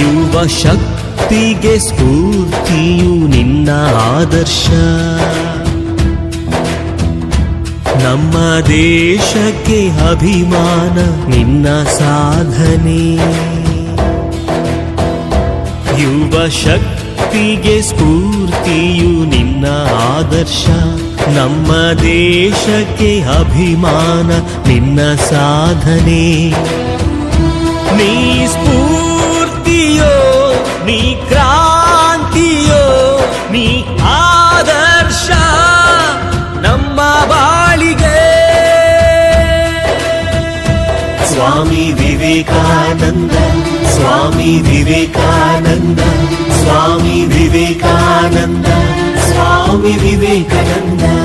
ಯುವ ಶಕ್ತಿಗೆ ಸ್ಫೂರ್ತಿಯು ನಿನ್ನ ಆದರ್ಶ. ನಮ್ಮ ದೇಶಕ್ಕೆ ಅಭಿಮಾನ ನಿನ್ನ ಸಾಧನೆ. ಯುವ ಶಕ್ತಿಗೆ ಸ್ಫೂರ್ತಿಯು ನಿನ್ನ ಆದರ್ಶ. ನಮ್ಮ ದೇಶಕ್ಕೆ ಅಭಿಮಾನ ನಿನ್ನ ಸಾಧನೆ. ನೀ ಸ್ಫೂರ್ತಿಯೋ, ನೀ ಕ್ರಾಂತಿಯೋ, ನೀ ಆದರ್ಶ ನಮ್ಮ ಬಾಳಿಗೆ. ಸ್ವಾಮಿ ವಿವೇಕಾನಂದ, ಸ್ವಾಮಿ ವಿವೇಕಾನಂದ, ಸ್ವಾಮಿ ವಿವೇಕಾನಂದ, ಸ್ವಾಮಿ ವಿವೇಕಾನಂದ.